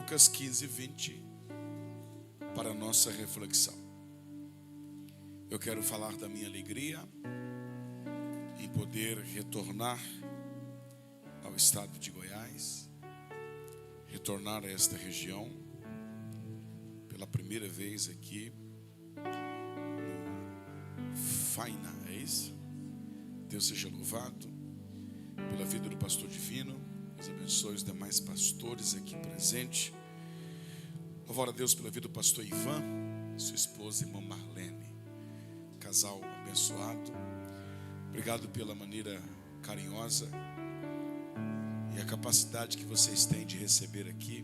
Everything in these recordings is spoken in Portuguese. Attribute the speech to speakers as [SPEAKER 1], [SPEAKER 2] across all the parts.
[SPEAKER 1] Lucas 15, 20, para a nossa reflexão. Eu quero falar da minha alegria em poder retornar ao estado de Goiás, retornar a esta região, pela primeira vez aqui no Faina, é isso? Deus seja louvado pela vida do pastor Divino. Deus abençoe os demais pastores aqui presentes. Louvar a Deus pela vida do pastor Ivan, sua esposa, irmã Marlene, casal abençoado. Obrigado pela maneira carinhosa e a capacidade que vocês têm de receber aqui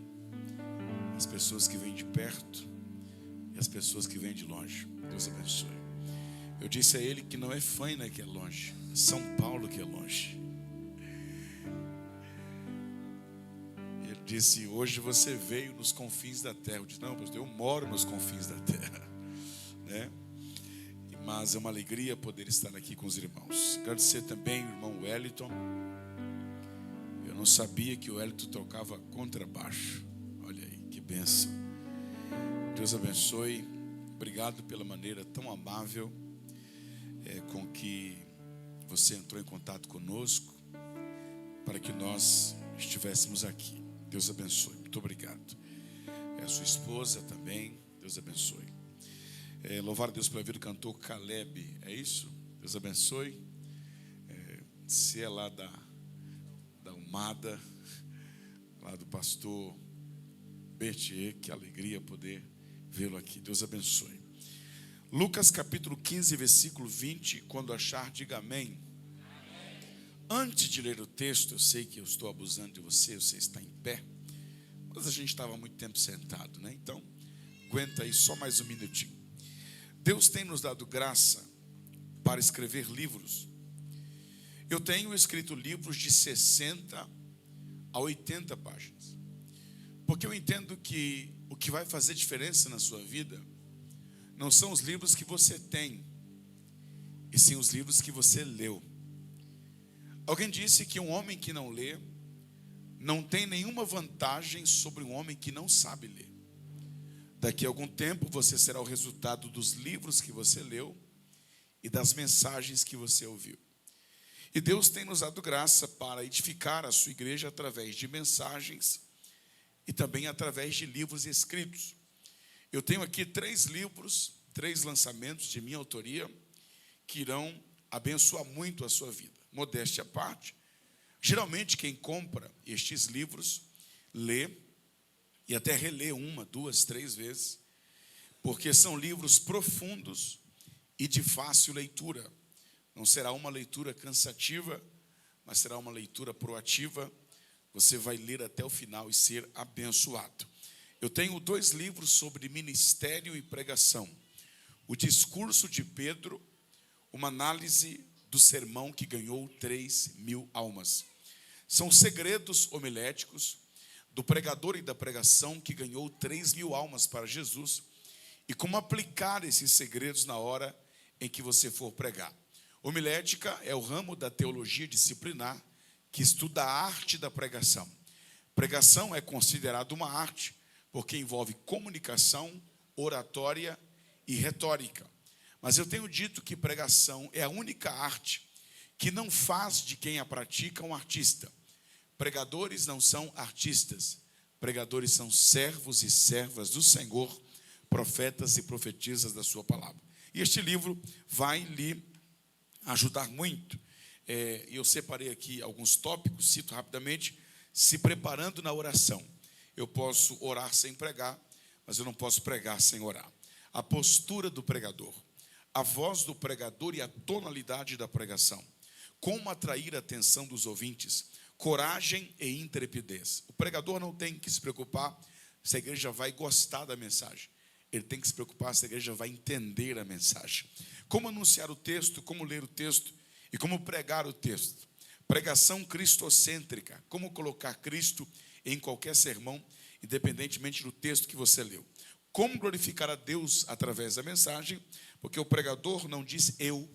[SPEAKER 1] as pessoas que vêm de perto e as pessoas que vêm de longe. Deus abençoe. Eu disse a ele que não é Faina que é longe, é São Paulo que é longe. Ele disse: hoje você veio nos confins da terra. Eu disse: não, pastor, eu moro nos confins da terra, né? Mas é uma alegria poder estar aqui com os irmãos. Agradecer também o irmão Wellington. Eu não sabia que o Wellington tocava contrabaixo. Olha aí, que bênção. Deus abençoe. Obrigado pela maneira tão amável com que você entrou em contato conosco para que nós estivéssemos aqui. Deus abençoe. Muito obrigado. A sua esposa também. Deus abençoe. Louvar a Deus pela vida do cantor Caleb. É isso? Deus abençoe. Se é lá da Umada, lá do pastor Bertier, que alegria poder vê-lo aqui. Deus abençoe. Lucas capítulo 15, versículo 20. Quando achar, diga amém. Antes de ler o texto, eu sei que eu estou abusando de você está em pé, mas a gente estava muito tempo sentado, né? Então, aguenta aí só mais um minutinho. Deus tem nos dado graça para escrever livros. Eu tenho escrito livros de 60 a 80 páginas, porque eu entendo que o que vai fazer diferença na sua vida não são os livros que você tem, e sim os livros que você leu. Alguém disse que um homem que não lê não tem nenhuma vantagem sobre um homem que não sabe ler. Daqui a algum tempo você será o resultado dos livros que você leu e das mensagens que você ouviu. E Deus tem nos dado graça para edificar a sua igreja através de mensagens e também através de livros escritos. Eu tenho aqui 3 livros, 3 lançamentos de minha autoria que irão abençoar muito a sua vida. Modéstia à parte, geralmente quem compra estes livros lê e até relê 1, 2, 3 vezes, porque são livros profundos e de fácil leitura. Não será uma leitura cansativa, mas será uma leitura proativa. Você vai ler até o final e ser abençoado. Eu tenho 2 livros sobre ministério e pregação. O discurso de Pedro, uma análise do sermão que ganhou 3.000 almas. São segredos homiléticos do pregador e da pregação que ganhou 3.000 almas para Jesus, e como aplicar esses segredos na hora em que você for pregar. Homilética é o ramo da teologia disciplinar que estuda a arte da pregação. Pregação é considerada uma arte porque envolve comunicação, oratória e retórica. Mas eu tenho dito que pregação é a única arte que não faz de quem a pratica um artista. Pregadores não são artistas, pregadores são servos e servas do Senhor, profetas e profetisas da sua palavra. E este livro vai lhe ajudar muito. Eu separei aqui alguns tópicos, cito rapidamente: se preparando na oração. Eu posso orar sem pregar, mas eu não posso pregar sem orar. A postura do pregador, a voz do pregador e a tonalidade da pregação. Como atrair a atenção dos ouvintes, coragem e intrepidez. O pregador não tem que se preocupar se a igreja vai gostar da mensagem. Ele tem que se preocupar se a igreja vai entender a mensagem. Como anunciar o texto, como ler o texto e como pregar o texto. Pregação cristocêntrica, como colocar Cristo em qualquer sermão, independentemente do texto que você leu. Como glorificar a Deus através da mensagem, porque o pregador não diz eu.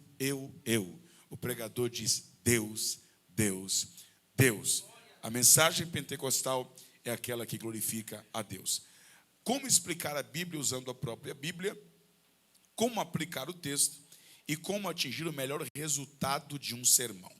[SPEAKER 1] O pregador diz Deus, Deus, Deus. A mensagem pentecostal é aquela que glorifica a Deus. Como explicar a Bíblia usando a própria Bíblia, como aplicar o texto e como atingir o melhor resultado de um sermão.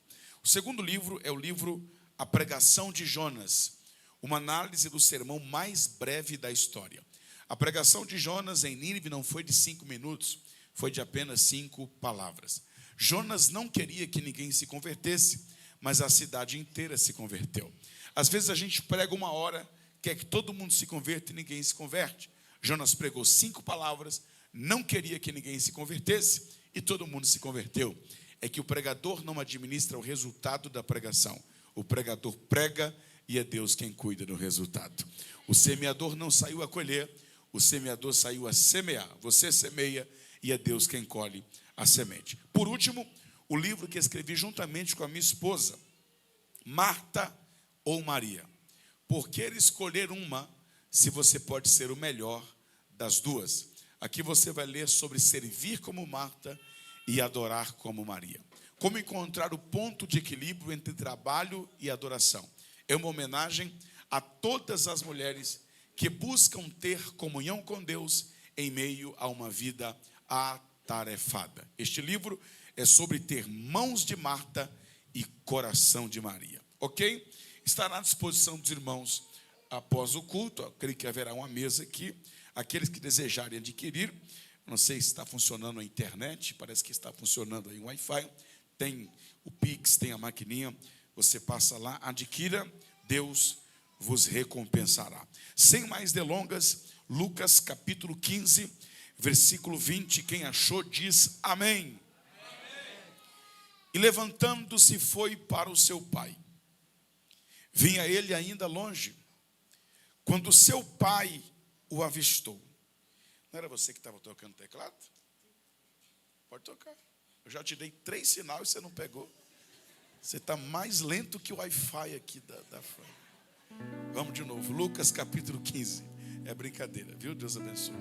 [SPEAKER 1] O segundo livro é o livro A Pregação de Jonas, uma análise do sermão mais breve da história. A pregação de Jonas em Nínive não foi de 5 minutos, foi de apenas 5 palavras. Jonas não queria que ninguém se convertesse, mas a cidade inteira se converteu. Às vezes a gente prega 1 hora, quer que todo mundo se converta e ninguém se converte. Jonas pregou 5 palavras, não queria que ninguém se convertesse e todo mundo se converteu. É que o pregador não administra o resultado da pregação. O pregador prega e é Deus quem cuida do resultado. O semeador não saiu a colher, o semeador saiu a semear. Você semeia e é Deus quem colhe a semente. Por último, o livro que escrevi juntamente com a minha esposa, Marta ou Maria. Por que escolher uma, se você pode ser o melhor das duas? Aqui você vai ler sobre servir como Marta e adorar como Maria. Como encontrar o ponto de equilíbrio entre trabalho e adoração. É uma homenagem a todas as mulheres que buscam ter comunhão com Deus em meio a uma vida atarefada. Este livro é sobre ter mãos de Marta e coração de Maria. Ok? Estará à disposição dos irmãos após o culto. Eu creio que haverá uma mesa aqui. Aqueles que desejarem adquirir, não sei se está funcionando a internet, parece que está funcionando aí o Wi-Fi, tem o Pix, tem a maquininha, você passa lá, adquira, Deus vos recompensará. Sem mais delongas, Lucas capítulo 15, versículo 20, quem achou diz amém. E levantando-se foi para o seu pai. Vinha ele ainda longe, quando seu pai o avistou. Não era você que estava tocando teclado? Pode tocar. Eu já te dei 3 sinais e você não pegou. Você está mais lento que o Wi-Fi aqui da frente. Vamos de novo. Lucas capítulo 15. É brincadeira, viu? Deus abençoe.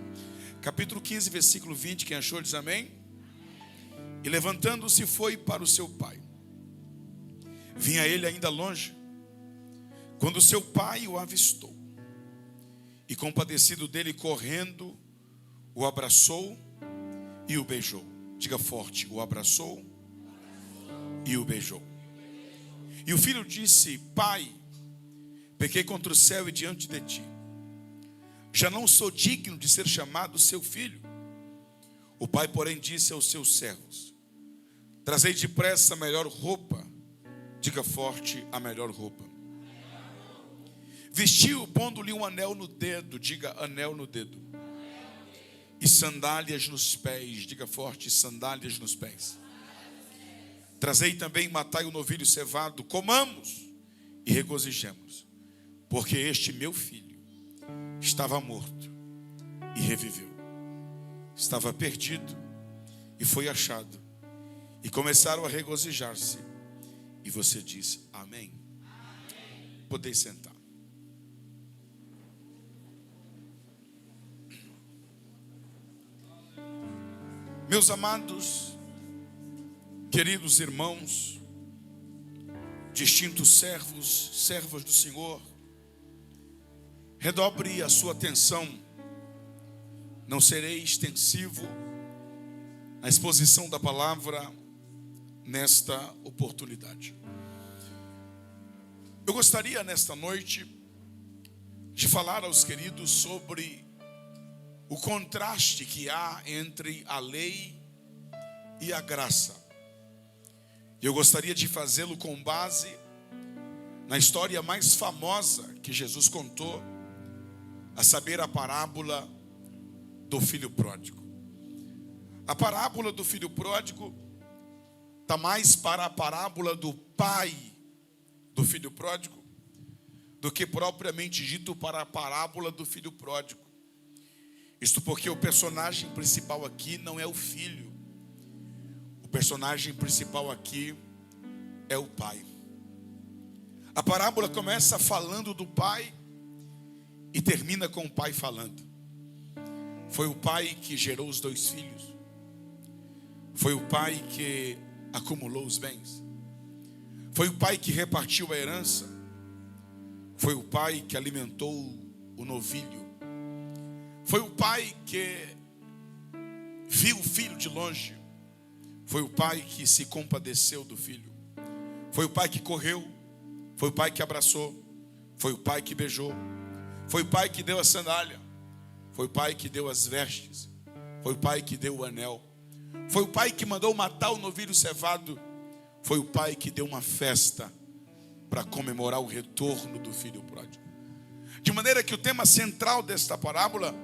[SPEAKER 1] Capítulo 15, versículo 20. Quem achou diz amém. E levantando-se foi para o seu pai. Vinha ele ainda longe, quando seu pai o avistou. E compadecido dele, correndo, o abraçou e o beijou. Diga forte, o abraçou e o beijou. E o filho disse: pai, pequei contra o céu e diante de ti. Já não sou digno de ser chamado seu filho. O pai, porém, disse aos seus servos: trazei depressa a melhor roupa. Diga forte, a melhor roupa. Vestiu, pondo-lhe um anel no dedo. Diga, anel no dedo. E sandálias nos pés. Diga forte, sandálias nos pés. Trazei também, matai o novilho cevado. Comamos e regozijemos. Porque este meu filho estava morto e reviveu. Estava perdido e foi achado. E começaram a regozijar-se. E você diz, amém. Podeis sentar. Meus amados, queridos irmãos, distintos servos, servas do Senhor, redobre a sua atenção. Não serei extensivo na exposição da palavra nesta oportunidade. Eu gostaria nesta noite de falar aos queridos sobre o contraste que há entre a lei e a graça. Eu gostaria de fazê-lo com base na história mais famosa que Jesus contou, a saber, a parábola do filho pródigo. A parábola do filho pródigo está mais para a parábola do pai do filho pródigo do que propriamente dito para a parábola do filho pródigo. Isto porque o personagem principal aqui não é o filho. O personagem principal aqui é o pai. A parábola começa falando do pai e termina com o pai falando. Foi o pai que gerou os 2 filhos. Foi o pai que acumulou os bens. Foi o pai que repartiu a herança. Foi o pai que alimentou o novilho. Foi o pai que viu o filho de longe. Foi o pai que se compadeceu do filho. Foi o pai que correu. Foi o pai que abraçou. Foi o pai que beijou. Foi o pai que deu a sandália. Foi o pai que deu as vestes. Foi o pai que deu o anel. Foi o pai que mandou matar o novilho cevado. Foi o pai que deu uma festa para comemorar o retorno do filho pródigo. De maneira que o tema central desta parábola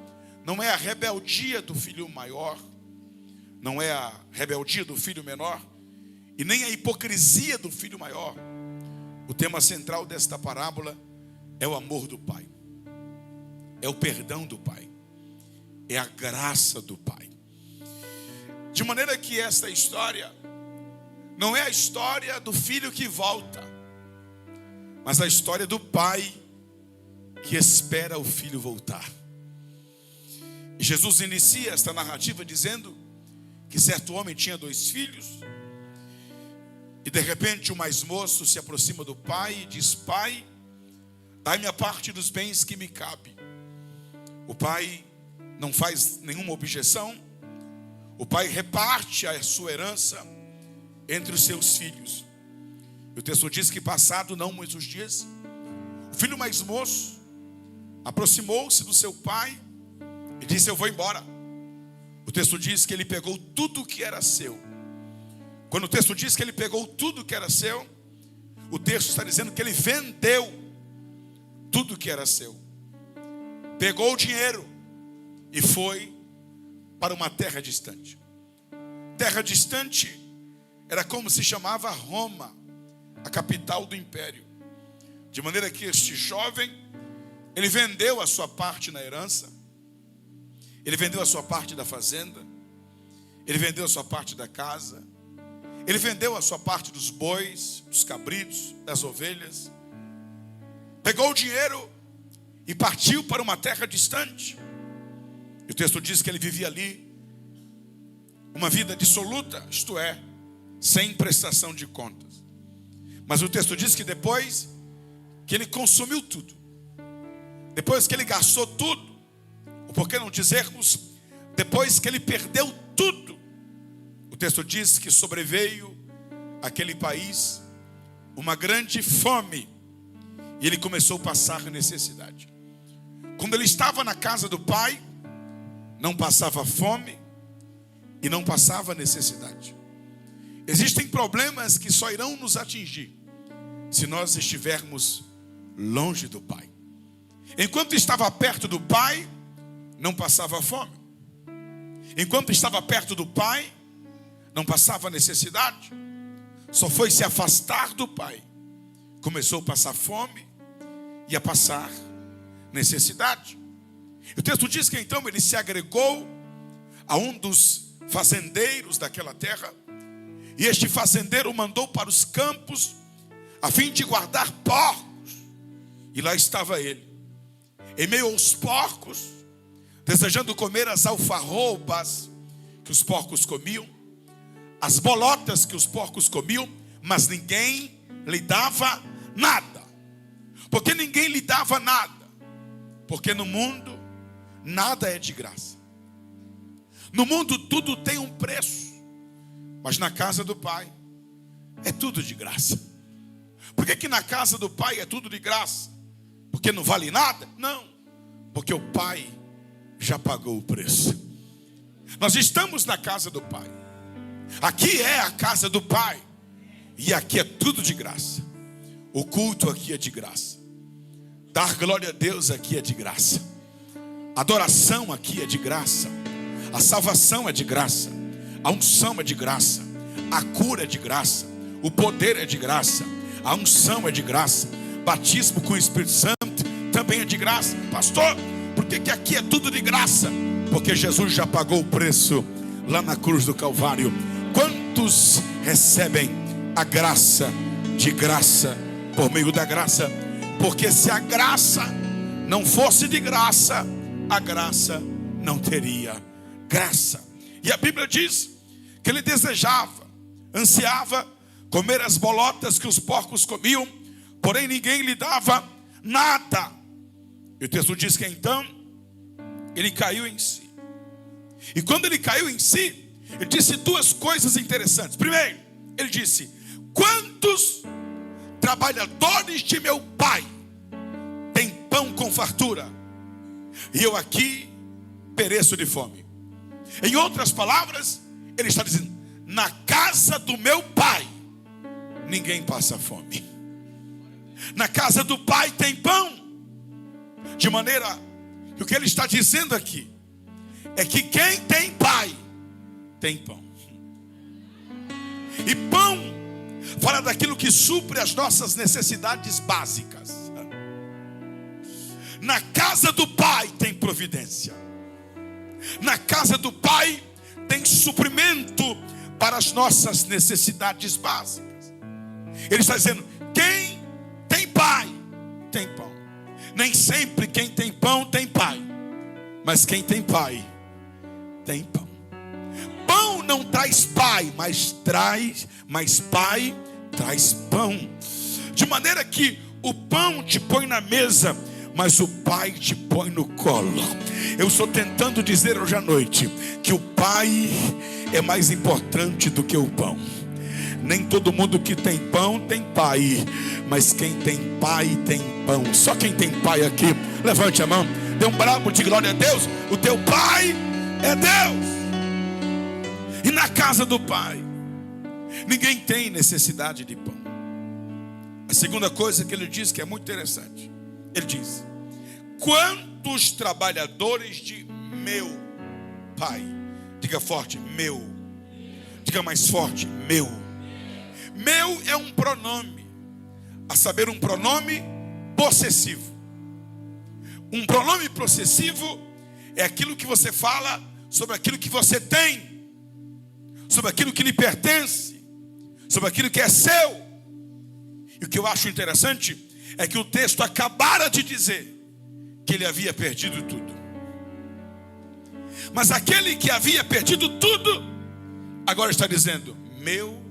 [SPEAKER 1] não é a rebeldia do filho maior, não é a rebeldia do filho menor, e nem a hipocrisia do filho maior. O tema central desta parábola é o amor do pai, é o perdão do pai, é a graça do pai. De maneira que esta história não é a história do filho que volta, mas a história do pai que espera o filho voltar. E Jesus inicia esta narrativa dizendo que certo homem tinha 2 filhos, e de repente o mais moço se aproxima do pai e diz: pai, dai-me a parte dos bens que me cabe. O pai não faz nenhuma objeção. O pai reparte a sua herança entre os seus filhos. E o texto diz que passado não muitos dias, o filho mais moço aproximou-se do seu pai e disse: eu vou embora. O texto diz que ele pegou tudo que era seu. Quando o texto diz que ele pegou tudo que era seu, o texto está dizendo que ele vendeu tudo que era seu. Pegou o dinheiro e foi para uma terra distante. Terra distante era como se chamava Roma, a capital do império. De maneira que este jovem, ele vendeu a sua parte na herança, ele vendeu a sua parte da fazenda, ele vendeu a sua parte da casa, ele vendeu a sua parte dos bois, dos cabritos, das ovelhas, pegou o dinheiro e partiu para uma terra distante. E o texto diz que ele vivia ali uma vida dissoluta, isto é, sem prestação de contas. Mas o texto diz que depois que ele consumiu tudo, depois que ele gastou tudo, ou por que não dizermos, depois que ele perdeu tudo, o texto diz que sobreveio àquele país uma grande fome, e ele começou a passar necessidade. Quando ele estava na casa do pai, não passava fome e não passava necessidade. Existem problemas que só irão nos atingir se nós estivermos longe do pai. Enquanto estava perto do pai, não passava fome. Enquanto estava perto do pai, não passava necessidade. Só foi se afastar do pai, começou a passar fome e a passar necessidade. O texto diz que então ele se agregou a um dos fazendeiros daquela terra, e este fazendeiro mandou para os campos a fim de guardar porcos, e lá estava ele, em meio aos porcos, desejando comer as alfarrobas que os porcos comiam, as bolotas que os porcos comiam, mas ninguém lhe dava nada. Por que ninguém lhe dava nada? Porque no mundo nada é de graça. No mundo tudo tem um preço, mas na casa do pai é tudo de graça. Por que na casa do pai é tudo de graça? Porque não vale nada? Não, porque o pai já pagou o preço. Nós estamos na casa do pai. Aqui é a casa do pai, e aqui é tudo de graça. O culto aqui é de graça. Dar glória a Deus aqui é de graça. Adoração aqui é de graça. A salvação é de graça. A unção é de graça. A cura é de graça. O poder é de graça. A unção é de graça. Batismo com o Espírito Santo também é de graça. Pastor, por que aqui é tudo de graça? Porque Jesus já pagou o preço lá na cruz do Calvário. Quantos recebem a graça de graça por meio da graça? Porque se a graça não fosse de graça, a graça não teria graça. E a Bíblia diz que ele desejava, ansiava comer as bolotas que os porcos comiam, porém ninguém lhe dava nada. E o texto diz que então ele caiu em si. E quando ele caiu em si, ele disse duas coisas interessantes. Primeiro, ele disse: quantos trabalhadores de meu pai têm pão com fartura, e eu aqui pereço de fome? Em outras palavras, ele está dizendo: na casa do meu pai ninguém passa fome. Na casa do pai tem pão. De maneira que o que ele está dizendo aqui é que quem tem pai tem pão. E pão fala daquilo que supre as nossas necessidades básicas. Na casa do pai tem providência. Na casa do pai tem suprimento para as nossas necessidades básicas. Ele está dizendo: quem tem pai tem pão. Nem sempre quem tem pão tem pai, mas quem tem pai tem pão. Pão não traz pai, mas pai traz pão. De maneira que o pão te põe na mesa, mas o pai te põe no colo. Eu estou tentando dizer hoje à noite que o pai é mais importante do que o pão. Nem todo mundo que tem pão tem pai, mas quem tem pai tem pão. Só quem tem pai aqui, levante a mão, dê um bravo de glória a Deus. O teu pai é Deus. E na casa do pai ninguém tem necessidade de pão. A segunda coisa que ele diz, que é muito interessante, ele diz: quantos trabalhadores de meu pai? Diga forte: meu. Diga mais forte: meu. Meu é um pronome, a saber, um pronome possessivo. Um pronome possessivo é aquilo que você fala sobre aquilo que você tem, sobre aquilo que lhe pertence, sobre aquilo que é seu. E o que eu acho interessante é que o texto acabara de dizer que ele havia perdido tudo. Mas aquele que havia perdido tudo, agora está dizendo: meu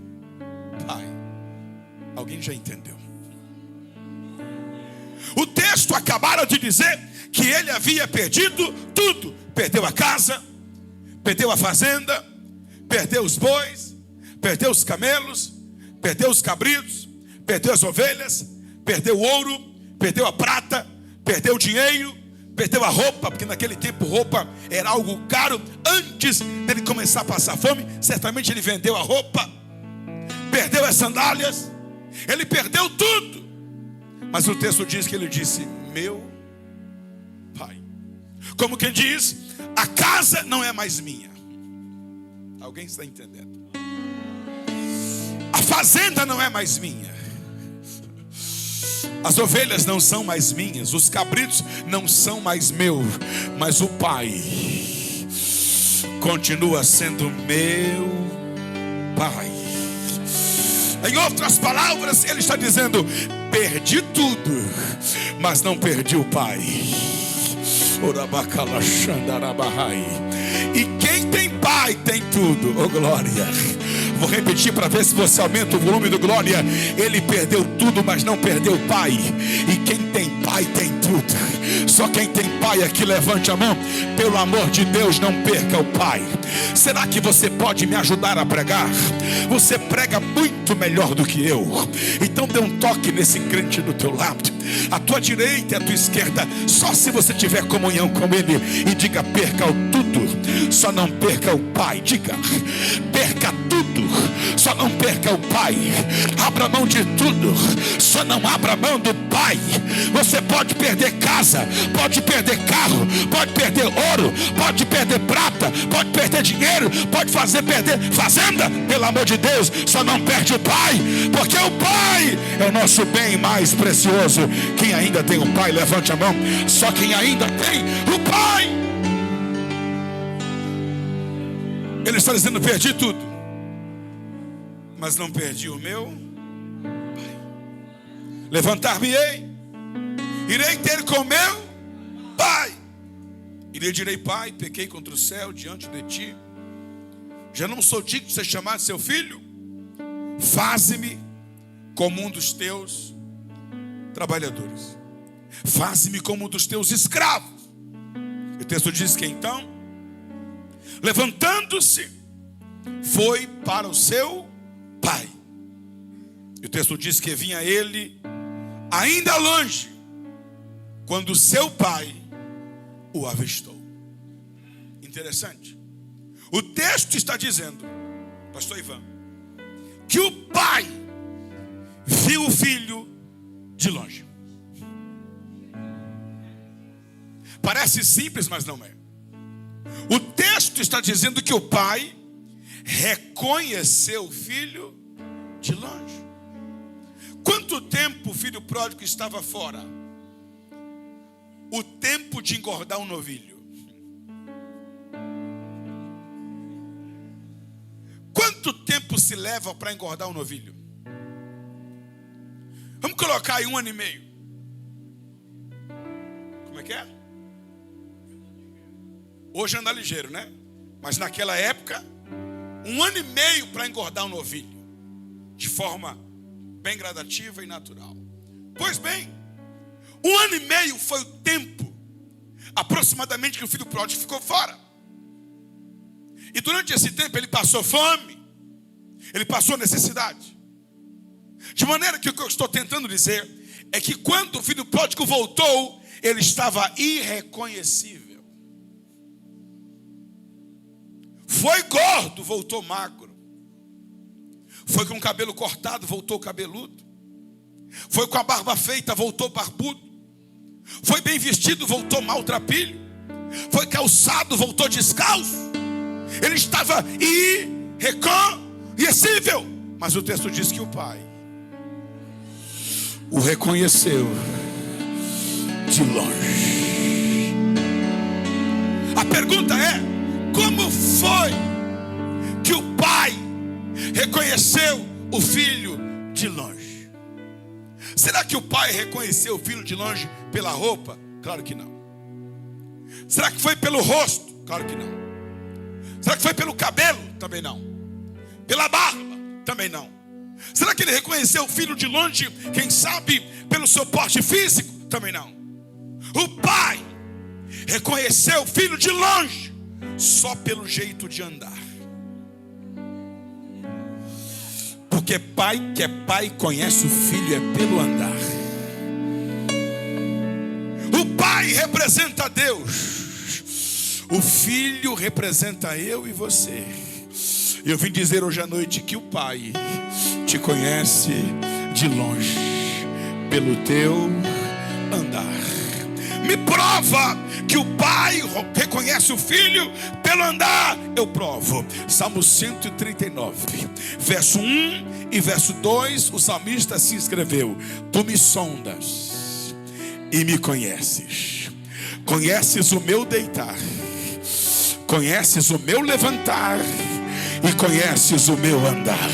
[SPEAKER 1] pai. Alguém já entendeu? O texto acabara de dizer que ele havia perdido tudo. Perdeu a casa, perdeu a fazenda, perdeu os bois, perdeu os camelos, perdeu os cabritos, perdeu as ovelhas, perdeu o ouro, perdeu a prata, perdeu o dinheiro, perdeu a roupa, porque naquele tempo roupa era algo caro. Antes dele começar a passar fome, certamente ele vendeu a roupa, perdeu as sandálias, ele perdeu tudo. Mas o texto diz que ele disse: meu pai. Como quem diz: a casa não é mais minha. Alguém está entendendo? A fazenda não é mais minha. As ovelhas não são mais minhas. Os cabritos não são mais meus. Mas o pai continua sendo meu pai. Em outras palavras, ele está dizendo: perdi tudo, mas não perdi o pai. E quem tem pai tem tudo. Oh glória. Vou repetir para ver se você aumenta o volume do glória. Ele perdeu tudo, mas não perdeu o pai. E quem tem pai tem tudo. Só quem tem pai aqui, levante a mão. Pelo amor de Deus, não perca o pai. Será que você pode me ajudar a pregar? Você prega muito melhor do que eu. Então dê um toque nesse crente do teu lado, à tua direita e à tua esquerda. Só se você tiver comunhão com ele. E diga: perca o tudo, só não perca o pai. Diga: perca tudo, só não perca o pai. Abra mão de tudo, só não abra mão do pai. Você pode perder casa, pode perder carro, pode perder ouro, pode perder prata, pode perder dinheiro, pode fazer perder fazenda. Pelo amor de Deus, só não perde o pai, porque o pai é o nosso bem mais precioso. Quem ainda tem um pai, levante a mão. Só quem ainda tem o pai. Ele está dizendo: perdi tudo, mas não perdi o meu pai. Levantar-me-ei, irei ter com meu pai. E lhe direi: pai, pequei contra o céu diante de ti, já não sou digno de ser chamado seu filho. Faze-me como um dos teus trabalhadores. faze-me como um dos teus escravos. O texto diz que então, levantando-se, foi para o seu pai. E o texto diz que vinha ele ainda longe, quando seu pai o avistou. Interessante. O texto está dizendo, pastor Ivan, que o pai viu o filho de longe. Parece simples, mas não é. O texto está dizendo que o pai reconheceu o filho de longe. Quanto tempo o filho pródigo estava fora? O tempo de engordar um novilho. Quanto tempo se leva para engordar um novilho? Vamos colocar aí 1 ano e meio. Como é que é? Hoje anda ligeiro, né? Mas naquela época, 1 ano e meio para engordar um novilho, de forma bem gradativa e natural. Pois bem, 1 ano e meio foi o tempo aproximadamente que o filho pródigo ficou fora. E durante esse tempo ele passou fome, ele passou necessidade. De maneira que o que eu estou tentando dizer é que quando o filho pródigo voltou, ele estava irreconhecível. Foi gordo, voltou magro. Foi com o cabelo cortado, voltou cabeludo. Foi com a barba feita, voltou barbudo. Foi bem vestido, voltou maltrapilho. Foi calçado, voltou descalço. Ele estava irreconhecível. Mas o texto diz que o pai o reconheceu de longe. A pergunta é: como foi que o pai reconheceu o filho de longe? Será que o pai reconheceu o filho de longe pela roupa? Claro que não. Será que foi pelo rosto? Claro que não. Será que foi pelo cabelo? Também não. Pela barba? Também não. Será que ele reconheceu o filho de longe, quem sabe, pelo seu porte físico? Também não. O pai reconheceu o filho de longe só pelo jeito de andar. Porque pai que é pai conhece o filho é pelo andar. O pai representa Deus, o filho representa eu e você. Eu vim dizer hoje à noite que o pai te conhece de longe pelo teu andar. Me prova que o pai reconhece o filho pelo andar. Eu provo. Salmo 139, verso 1 e verso 2, o salmista se escreveu: tu me sondas e me conheces. Conheces o meu deitar, conheces o meu levantar e conheces o meu andar.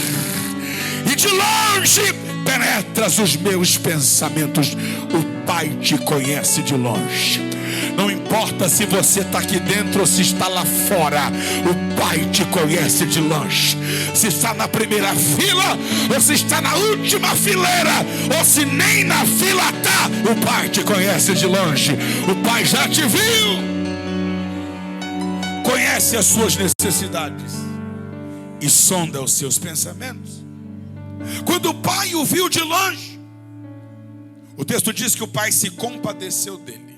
[SPEAKER 1] E de longe penetras os meus pensamentos. O Pai te conhece de longe. Não importa se você está aqui dentro ou se está lá fora, o Pai te conhece de longe. Se está na primeira fila ou se está na última fileira, ou se nem na fila está, o Pai te conhece de longe. O Pai já te viu, conhece as suas necessidades e sonda os seus pensamentos. Quando o pai o viu de longe, o texto diz que o pai se compadeceu dele.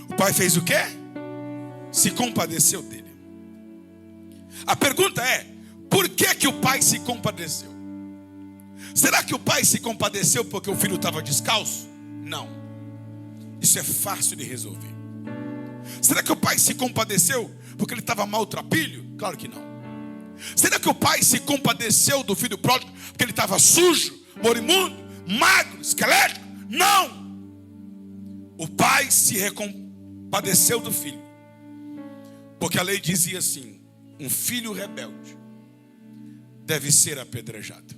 [SPEAKER 1] O pai fez o quê? Se compadeceu dele. A pergunta é: por que o pai se compadeceu? Será que o pai se compadeceu porque o filho estava descalço? Não. Isso é fácil de resolver. Será que o pai se compadeceu porque ele estava maltrapilho? Claro que não. Será que o pai se compadeceu do filho pródigo porque ele estava sujo, moribundo, magro, esquelético? Não. O pai se compadeceu do filho porque a lei dizia assim: um filho rebelde deve ser apedrejado.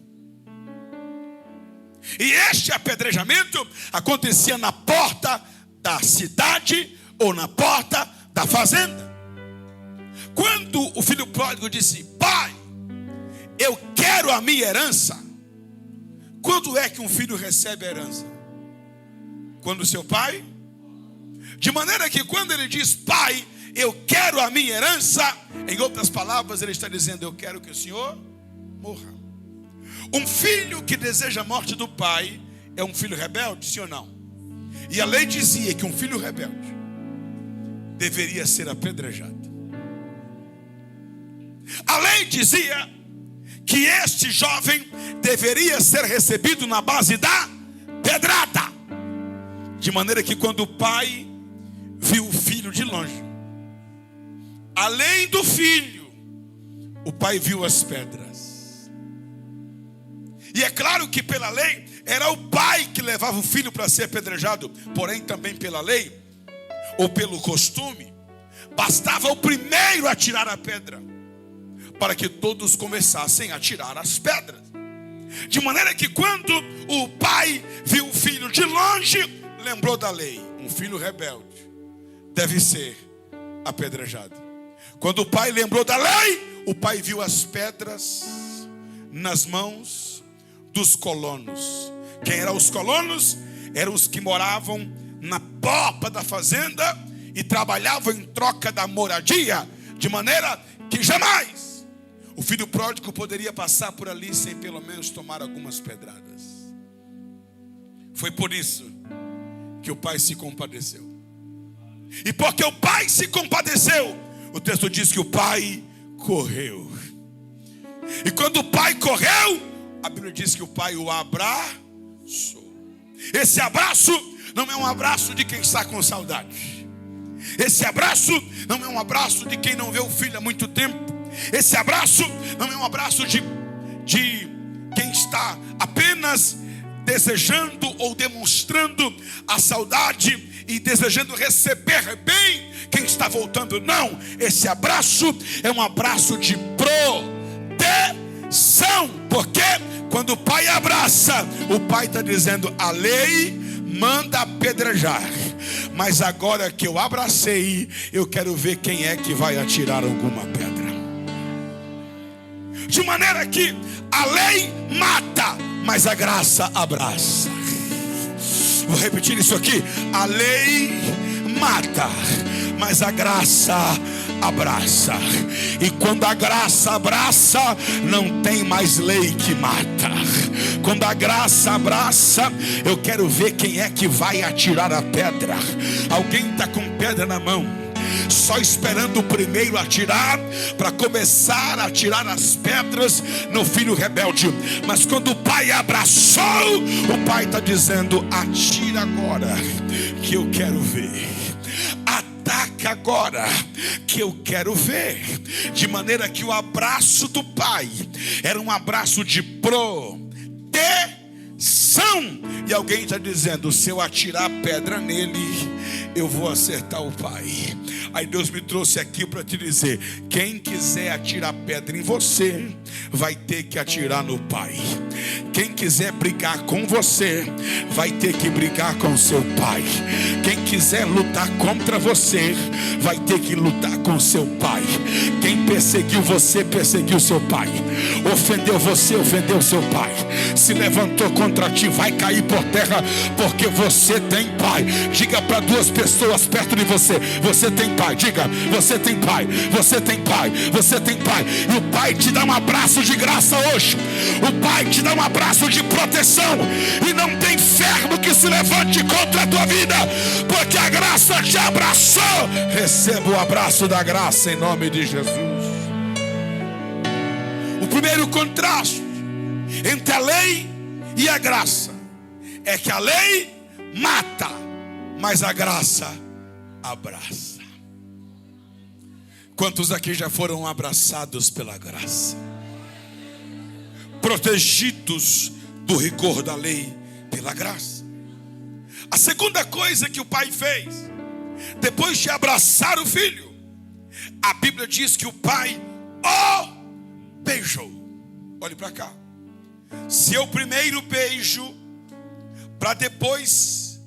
[SPEAKER 1] E este apedrejamento acontecia na porta da cidade ou na porta da fazenda. Quando o filho pródigo disse: pai, eu quero a minha herança. Quando é que um filho recebe a herança? quando seu pai, de maneira que quando ele diz: pai, eu quero a minha herança, em outras palavras ele está dizendo: eu quero que o senhor morra. Um filho que deseja a morte do pai é um filho rebelde, sim ou não? E a lei dizia que um filho rebelde deveria ser apedrejado. A lei dizia que este jovem deveria ser recebido na base da pedrada. De maneira que quando o pai viu o filho de longe, além do filho, o pai viu as pedras. E é claro que pela lei era o pai que levava o filho para ser apedrejado. Porém também pela lei, ou pelo costume, bastava o primeiro a tirar a pedra, para que todos começassem a tirar as pedras. De maneira que quando o pai viu o filho de longe, lembrou da lei: um filho rebelde deve ser apedrejado. Quando o pai lembrou da lei, o pai viu as pedras nas mãos dos colonos. Quem eram os colonos? Eram os que moravam na porta da fazenda e trabalhavam em troca da moradia, de maneira que jamais o filho pródigo poderia passar por ali sem pelo menos tomar algumas pedradas. Foi por isso que o pai se compadeceu. E porque o pai se compadeceu, o texto diz que o pai correu. E quando o pai correu, a Bíblia diz que o pai o abraçou. Esse abraço não é um abraço de quem está com saudade. Esse abraço não é um abraço de quem não vê o filho há muito tempo. Esse abraço não é um abraço de quem está apenas desejando ou demonstrando a saudade e desejando receber bem quem está voltando. Não, esse abraço é um abraço de proteção. Porque quando o pai abraça, o pai está dizendo: a lei manda apedrejar, mas agora que eu abracei, eu quero ver quem é que vai atirar alguma pedra. De maneira que a lei mata, mas a graça abraça. Vou repetir isso aqui: a lei mata, mas a graça abraça. E quando a graça abraça, não tem mais lei que mata. Quando a graça abraça, eu quero ver quem é que vai atirar a pedra. Alguém está com pedra na mão, só esperando o primeiro atirar, para começar a atirar as pedras no filho rebelde. Mas quando o pai abraçou, o pai está dizendo: atira agora, que eu quero ver. Ataca agora, que eu quero ver. De maneira que o abraço do pai era um abraço de proteção. E alguém está dizendo: se eu atirar pedra nele, eu vou acertar o pai. Aí Deus me trouxe aqui para te dizer: quem quiser atirar pedra em você, vai ter que atirar no pai. Quem quiser brigar com você, vai ter que brigar com seu pai. Quem quiser lutar contra você, vai ter que lutar com seu pai. Quem perseguiu você, perseguiu seu pai. Ofendeu você, ofendeu seu pai. Se levantou contra ti, vai cair por terra, porque você tem pai. Diga para duas pessoas perto de você: você tem pai. Diga: você tem pai, você tem pai, você tem pai. E o pai te dá um abraço de graça hoje. O pai te dá um abraço de proteção. E não tem inferno que se levante contra a tua vida, porque a graça te abraçou. Receba o abraço da graça em nome de Jesus. O primeiro contraste entre a lei e a graça é que a lei mata, mas a graça abraça. Quantos aqui já foram abraçados pela graça? Protegidos do rigor da lei pela graça. A segunda coisa que o pai fez, depois de abraçar o filho, a Bíblia diz que o pai o beijou. Olhe para cá. Se eu primeiro beijo para depois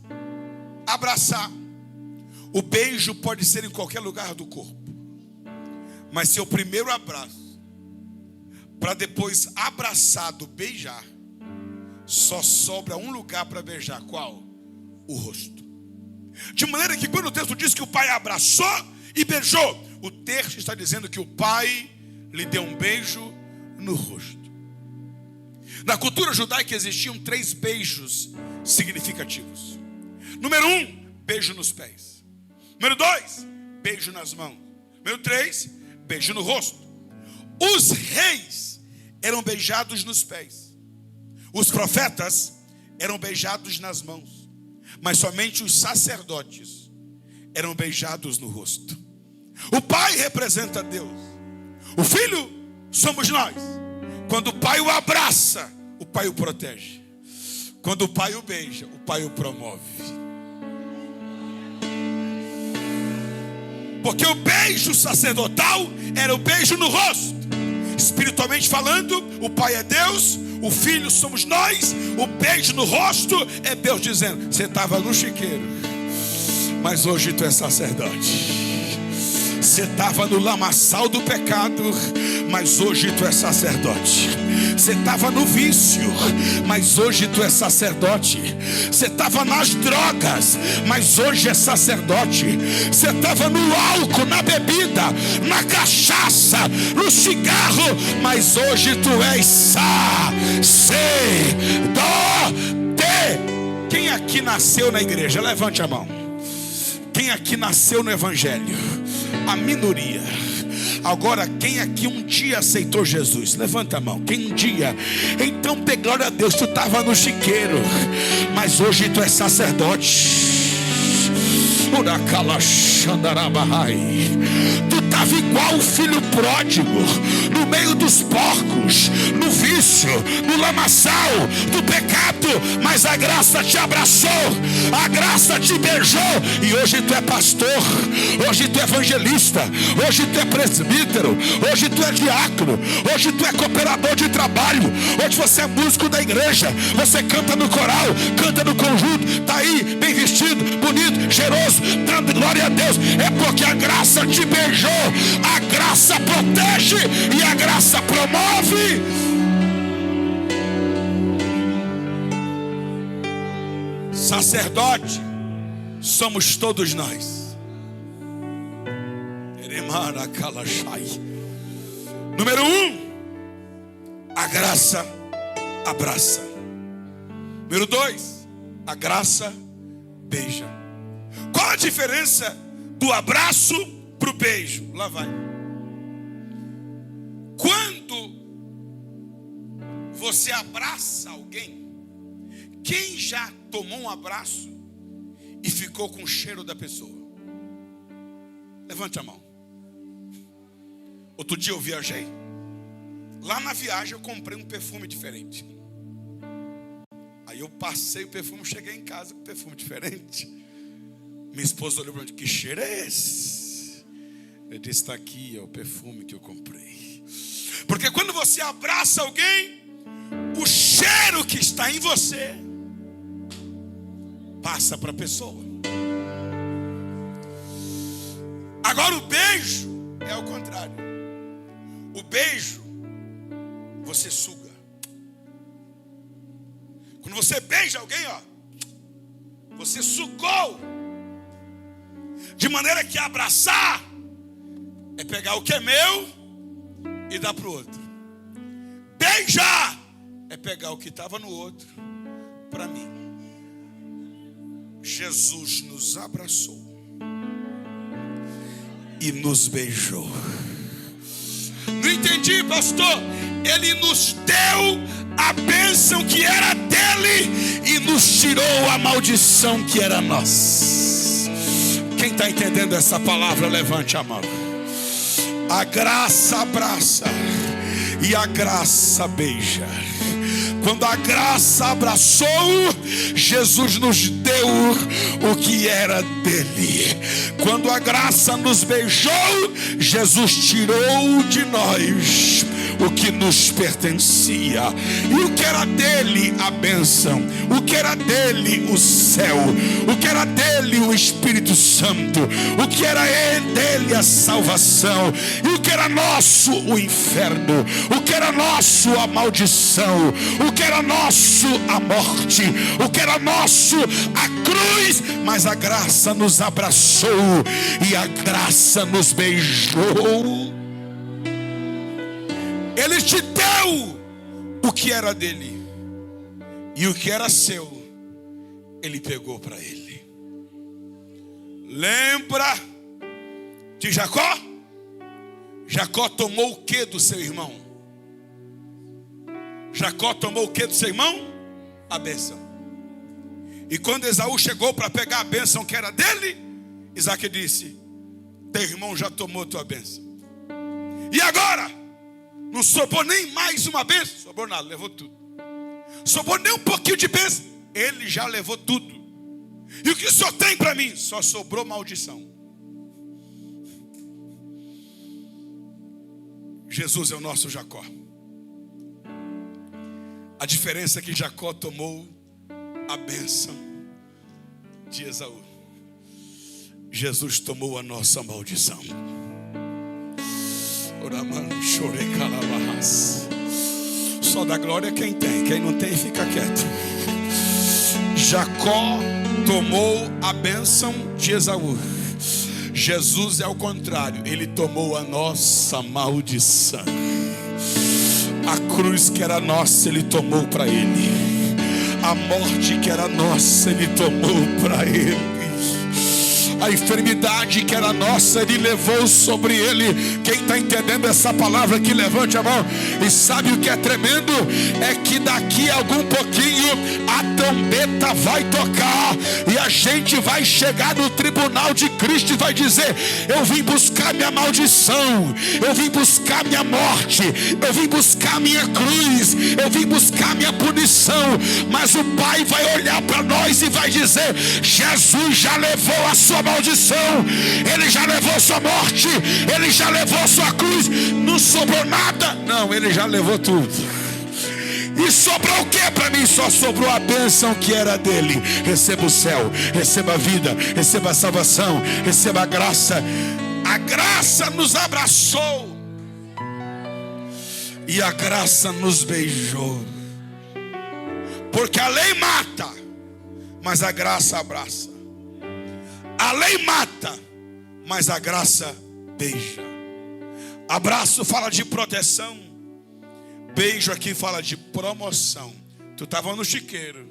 [SPEAKER 1] abraçar, o beijo pode ser em qualquer lugar do corpo. Mas se eu primeiro abraço para depois abraçado beijar, só sobra um lugar para beijar. Qual? o rosto. De maneira que quando o texto diz que o pai abraçou e beijou, o texto está dizendo que o pai lhe deu um beijo no rosto. Na cultura judaica existiam 3 beijos significativos. Número 1, beijo nos pés. Número 2, beijo nas mãos. Número 3, beijo no rosto. Os reis eram beijados nos pés. Os profetas eram beijados nas mãos. Mas somente os sacerdotes eram beijados no rosto. O pai representa Deus. O filho somos nós. Quando o pai o abraça, o pai o protege. Quando o pai o beija, o pai o promove. Porque o beijo sacerdotal era o beijo no rosto. Espiritualmente falando, o pai é Deus, o filho somos nós. O beijo no rosto é Deus dizendo: você estava no chiqueiro, mas hoje tu é sacerdote. Você estava no lamaçal do pecado, mas hoje tu é sacerdote. Você estava no vício, mas hoje tu é sacerdote. Você estava nas drogas, mas hoje é sacerdote. Você estava no álcool, na bebida, na cachaça, no cigarro, mas hoje tu és sacerdote. Quem aqui nasceu na igreja? Levante a mão. Quem aqui nasceu no evangelho? A minoria. Agora, quem aqui um dia aceitou Jesus? Levanta a mão. Quem um dia? Então dê glória a Deus. Tu estava no chiqueiro, mas hoje tu é sacerdote. Tu estava igual o filho pródigo, no meio dos porcos, no vício, no lamaçal do pecado, mas a graça te abraçou, a graça te beijou, e hoje tu é pastor, hoje tu é evangelista, hoje tu é presbítero, hoje tu é diácono, hoje tu é cooperador de trabalho, hoje você é músico da igreja, você canta no coral, canta no conjunto, está aí bem vestido, bonito, cheiroso, dando glória a Deus. É porque a graça te beijou, a graça protege e a graça promove. Sacerdote somos todos nós. Número 1, a graça abraça. Número 2, a graça beija. Qual a diferença do abraço para o beijo? Lá vai. Quando você abraça alguém, quem já tomou um abraço e ficou com o cheiro da pessoa? Levante a mão. Outro dia eu viajei. Lá na viagem eu comprei um perfume diferente. Aí eu passei o perfume, cheguei em casa com perfume diferente. Minha esposa olhou para mim: que cheiro é esse? Eu disse: está aqui, é o perfume que eu comprei. Porque quando você abraça alguém, o cheiro que está em você passa para a pessoa. Agora o beijo é o contrário. O beijo você suga. Quando você beija alguém, ó, você sugou. De maneira que abraçar é pegar o que é meu e dar para o outro. Beijar é pegar o que estava no outro para mim. Jesus nos abraçou e nos beijou. Não entendi, pastor. Ele nos deu a bênção que era dele e nos tirou a maldição que era nossa. Quem está entendendo essa palavra, levante a mão. A graça abraça e a graça beija. Quando a graça abraçou, Jesus nos deu o que era dele. Quando a graça nos beijou, Jesus tirou de nós o que nos pertencia. E o que era dele, a bênção. O que era dele, o céu. O que era dele, o Espírito Santo. O que era dele, a salvação. E o que era nosso, o inferno. O que era nosso, a maldição. O que era nosso, a morte. O que era nosso, a cruz. Mas a graça nos abraçou e a graça nos beijou. Ele te deu o que era dele, e o que era seu, ele pegou para ele. Lembra de Jacó? Jacó tomou o que do seu irmão? Jacó tomou o que do seu irmão? A bênção. E quando Esaú chegou para pegar a bênção que era dele, Isaac disse: teu irmão já tomou tua bênção. E agora? Não sobrou nem mais uma bênção. Sobrou nada, levou tudo. Sobrou nem um pouquinho de bênção. Ele já levou tudo. E o que o Senhor tem para mim? Só sobrou maldição. Jesus é o nosso Jacó. A diferença é que Jacó tomou a bênção de Esaú. Jesus tomou a nossa maldição. Só dá glória quem tem. Quem não tem fica quieto. Jacó tomou a bênção de Esaú. Jesus é o contrário. Ele tomou a nossa maldição. A cruz que era nossa, ele tomou para ele. A morte que era nossa, ele tomou para ele. A enfermidade que era nossa, ele levou sobre ele. Quem está entendendo essa palavra aqui, levante a mão. E sabe o que é tremendo? É que daqui a algum pouquinho a trombeta vai tocar e a gente vai chegar no tribunal de Cristo e vai dizer: eu vim buscar minha maldição, eu vim buscar minha morte, eu vim buscar minha cruz, eu vim buscar minha punição. Mas o Pai vai olhar para nós e vai dizer: Jesus já levou a sua maldição, ele já levou sua morte, ele já levou sua cruz. Não sobrou nada. Não, ele já levou tudo. E sobrou o que para mim? Só sobrou a bênção que era dele. Receba o céu, receba a vida, receba a salvação, receba a graça. A graça nos abraçou e a graça nos beijou. Porque a lei mata, mas a graça abraça. A lei mata, mas a graça beija. Abraço fala de proteção. Beijo aqui fala de promoção. Tu estava no chiqueiro,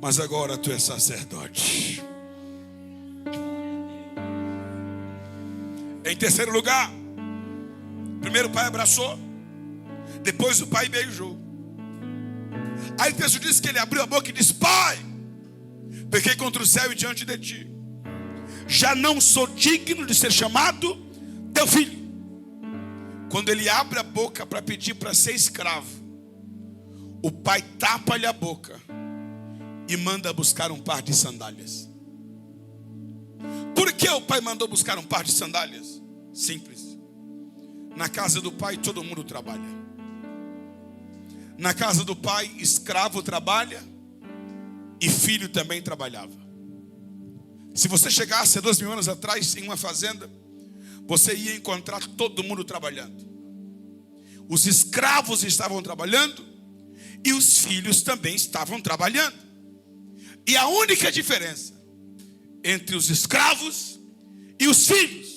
[SPEAKER 1] mas agora tu é sacerdote. Em terceiro lugar, primeiro o pai abraçou, depois o pai beijou. Aí o texto diz que ele abriu a boca e disse: Pai, pequei contra o céu e diante de ti. Já não sou digno de ser chamado teu filho. Quando ele abre a boca para pedir para ser escravo, o pai tapa-lhe a boca e manda buscar um par de sandálias. Por que o pai mandou buscar um par de sandálias? Simples. Na casa do pai todo mundo trabalha. Na casa do pai escravo trabalha e filho também trabalhava. Se você chegasse há 2000 anos atrás em uma fazenda, você ia encontrar todo mundo trabalhando. Os escravos estavam trabalhando e os filhos também estavam trabalhando. E a única diferença entre os escravos e os filhos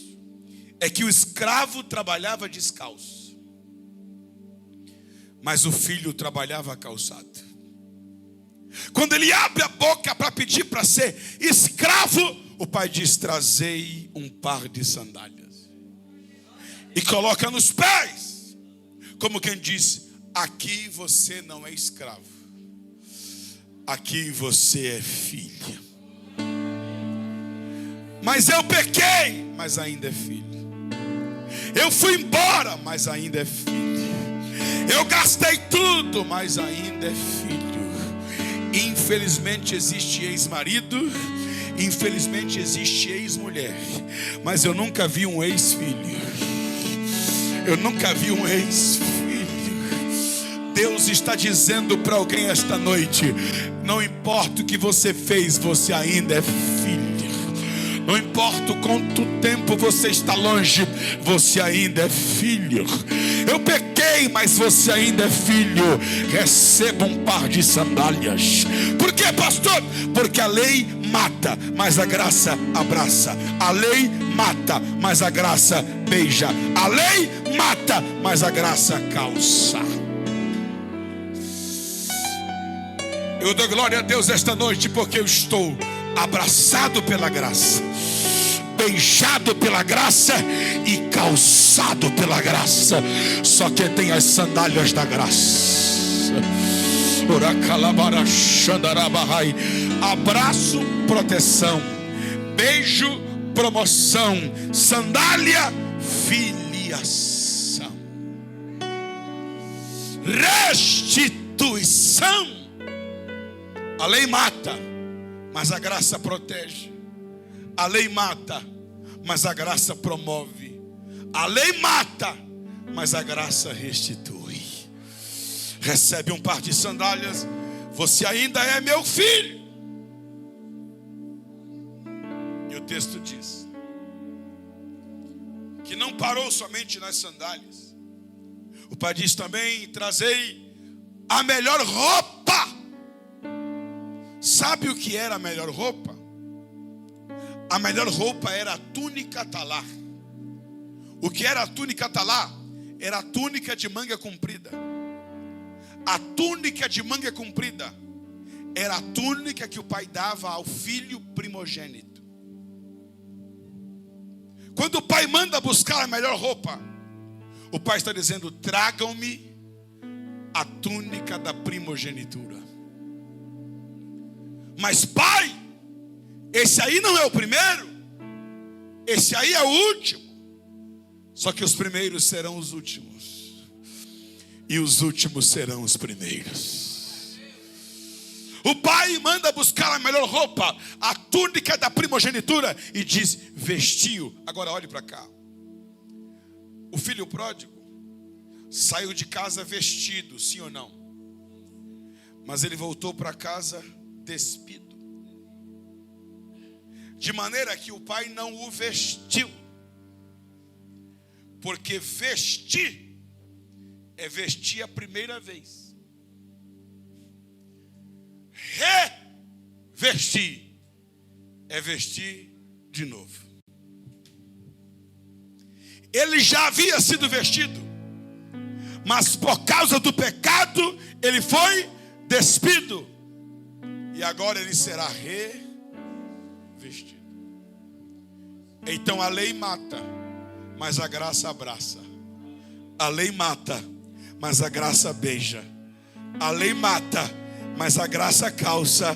[SPEAKER 1] é que o escravo trabalhava descalço, mas o filho trabalhava calçado. Quando ele abre a boca para pedir para ser escravo, o pai diz: trazei um par de sandálias e coloca nos pés, como quem diz: aqui você não é escravo, aqui você é filho. Mas eu pequei, mas ainda é filho. Eu fui embora, mas ainda é filho. Eu gastei tudo, mas ainda é filho. Infelizmente existe ex-marido, infelizmente existe ex-mulher, mas eu nunca vi um ex-filho. Eu nunca vi um ex-filho. Deus está dizendo para alguém esta noite: não importa o que você fez, você ainda é filho. Não importa o quanto tempo você está longe, você ainda é filho. Eu pequei, mas você ainda é filho. Receba um par de sandálias. Por quê, pastor? Porque a lei mata, mas a graça abraça. A lei mata, mas a graça beija. A lei mata, mas a graça calça. Eu dou glória a Deus esta noite, porque eu estou abraçado pela graça, beijado pela graça e calçado pela graça. Só quem tem as sandálias da graça. Abraço, proteção. Beijo, promoção. Sandália, filiação. Restituição. A lei mata, mas a graça protege. A lei mata, mas a graça promove. A lei mata, mas a graça restitui. Recebe um par de sandálias. Você ainda é meu filho. E o texto diz que não parou somente nas sandálias. O pai diz também: trazei a melhor roupa. Sabe o que era a melhor roupa? A melhor roupa era a túnica talar. O que era a túnica talar? Era a túnica de manga comprida. A túnica de manga comprida era a túnica que o pai dava ao filho primogênito. Quando o pai manda buscar a melhor roupa, o pai está dizendo: tragam-me a túnica da primogenitura. Mas pai, esse aí não é o primeiro, esse aí é o último. Só que os primeiros serão os últimos, e os últimos serão os primeiros. O pai manda buscar a melhor roupa, a túnica da primogenitura, e diz: vestiu. Agora olhe para cá. O filho pródigo saiu de casa vestido, sim ou não? Mas ele voltou para casa despido, de maneira que o pai não o vestiu. Porque vestir é vestir a primeira vez. Revestir é vestir de novo. Ele já havia sido vestido, mas por causa do pecado ele foi despido. E agora ele será revestido. Então a lei mata, mas a graça abraça. A lei mata, mas a graça beija. A lei mata, mas a graça calça.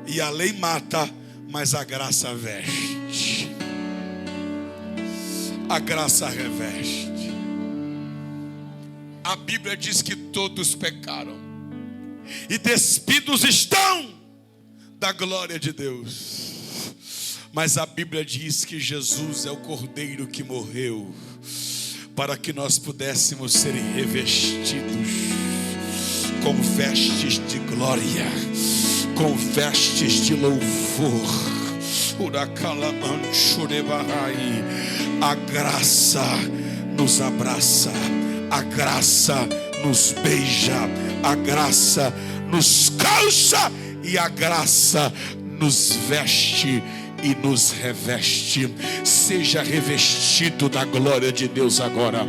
[SPEAKER 1] E a lei mata, mas a graça veste. A graça reveste. A Bíblia diz que todos pecaram e despidos estão da glória de Deus. Mas a Bíblia diz que Jesus é o Cordeiro que morreu para que nós pudéssemos ser revestidos com vestes de glória, com vestes de louvor. A graça nos abraça, a graça nos beija, a graça nos calça e a graça nos veste e nos reveste. Seja revestido da glória de Deus agora.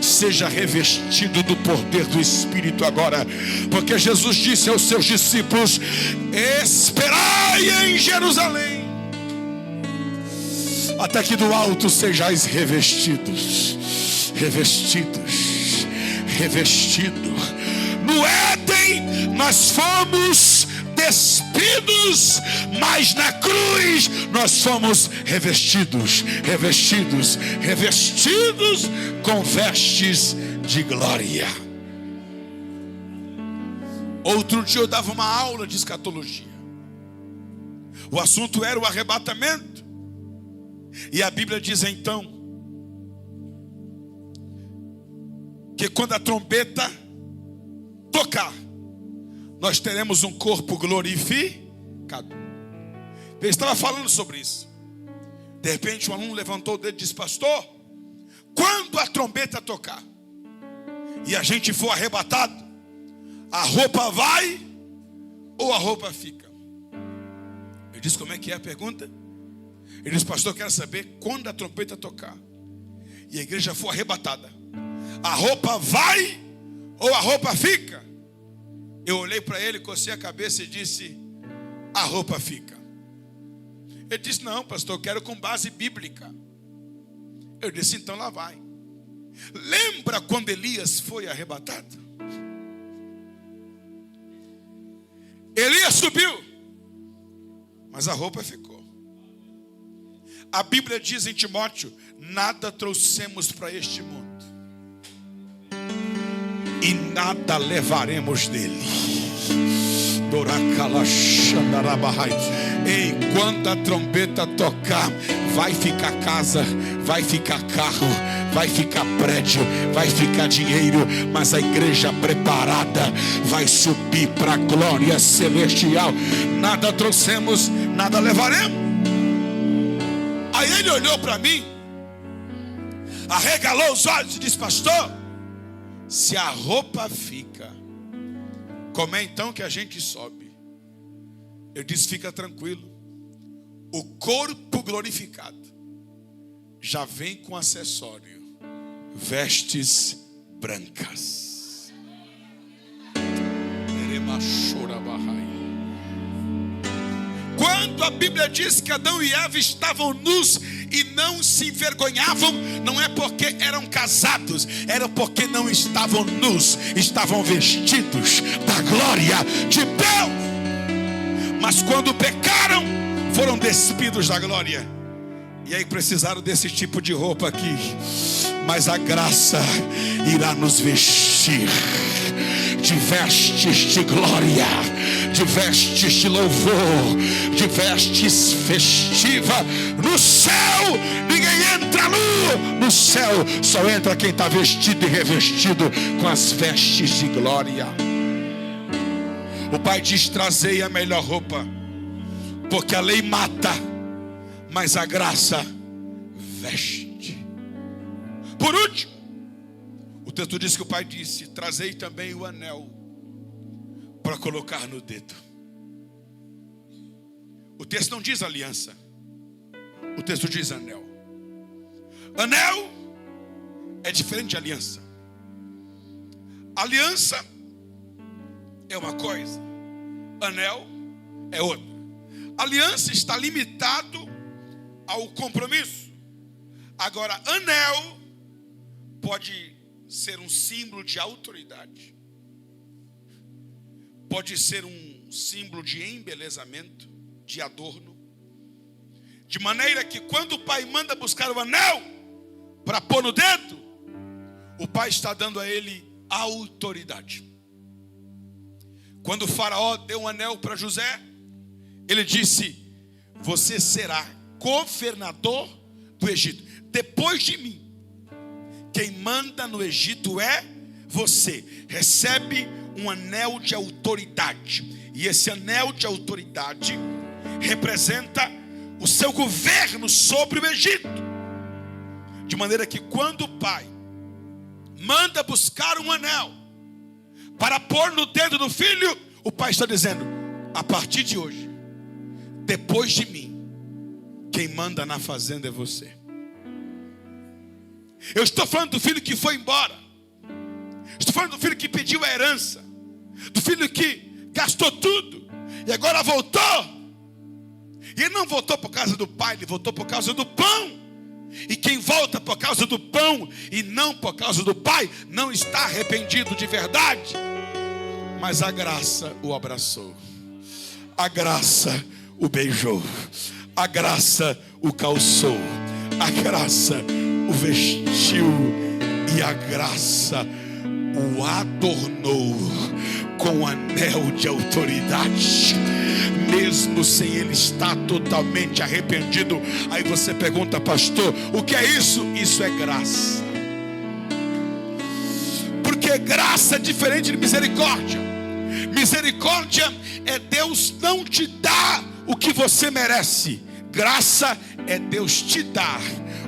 [SPEAKER 1] Seja revestido do poder do Espírito agora. Porque Jesus disse aos seus discípulos: esperai em Jerusalém, até que do alto sejais revestidos. Revestidos. Revestido. No Éden nós fomos despidos, mas na cruz nós fomos revestidos, revestidos, revestidos com vestes de glória. Outro dia eu dava uma aula de escatologia. O assunto era o arrebatamento. E a Bíblia diz então que quando a trombeta tocar, nós teremos um corpo glorificado. Ele estava falando sobre isso. De repente um aluno levantou o dedo e disse: pastor, quando a trombeta tocar e a gente for arrebatado, a roupa vai ou a roupa fica? Eu disse: como é que é a pergunta? Ele disse: pastor, eu quero saber, quando a trombeta tocar e a igreja for arrebatada, a roupa vai ou a roupa fica? Eu olhei para ele, cocei a cabeça e disse: a roupa fica. Ele disse: não, pastor, eu quero com base bíblica. Eu disse: então lá vai. Lembra quando Elias foi arrebatado? Elias subiu, mas a roupa ficou. A Bíblia diz em Timóteo: nada trouxemos para este mundo e nada levaremos dele. Ei, quando a trombeta tocar, vai ficar casa, vai ficar carro, vai ficar prédio, vai ficar dinheiro, mas a igreja preparada vai subir para a glória celestial. Nada trouxemos, nada levaremos. Aí ele olhou para mim, arregalou os olhos e disse: pastor, se a roupa fica, como é então que a gente sobe? Eu disse: fica tranquilo, o corpo glorificado já vem com acessório, vestes brancas. Quando a Bíblia diz que Adão e Eva estavam nus e não se envergonhavam, não é porque eram casados, era porque não estavam nus, estavam vestidos da glória de Deus. Mas quando pecaram, foram despidos da glória. E aí precisaram desse tipo de roupa aqui. Mas a graça irá nos vestir de vestes de glória, de vestes de louvor, de vestes festiva. No céu ninguém entra nu. No céu só entra quem está vestido e revestido com as vestes de glória. O Pai diz: trazei a melhor roupa, porque a lei mata, mas a graça veste. Por último, o texto diz que o Pai disse: trazei também o anel para colocar no dedo. O texto não diz aliança, o texto diz anel. Anel é diferente de aliança. Aliança é uma coisa, anel é outra. Aliança está limitado ao compromisso. Agora, anel pode ser um símbolo de autoridade, pode ser um símbolo de embelezamento, de adorno, de maneira que quando o pai manda buscar o anel para pôr no dedo, o pai está dando a ele autoridade. Quando o faraó deu um anel para José, ele disse: você será governador do Egito. Depois de mim, quem manda no Egito é você. Recebe um anel de autoridade. E esse anel de autoridade representa o seu governo sobre o Egito. De maneira que quando o pai manda buscar um anel para pôr no dedo do filho, o pai está dizendo: a partir de hoje, depois de mim, quem manda na fazenda é você. Eu estou falando do filho que foi embora. Estou falando do filho que pediu a herança, do filho que gastou tudo e agora voltou. E ele não voltou por causa do pai, ele voltou por causa do pão. E quem volta por causa do pão e não por causa do pai, não está arrependido de verdade. Mas a graça o abraçou, a graça o beijou, a graça o calçou, a graça o vestiu e a graça o adornou com um anel de autoridade, mesmo sem ele estar totalmente arrependido. Aí você pergunta: pastor, o que é isso? Isso é graça. Porque graça é diferente de misericórdia. Misericórdia é Deus não te dar o que você merece, Graça é Deus te dar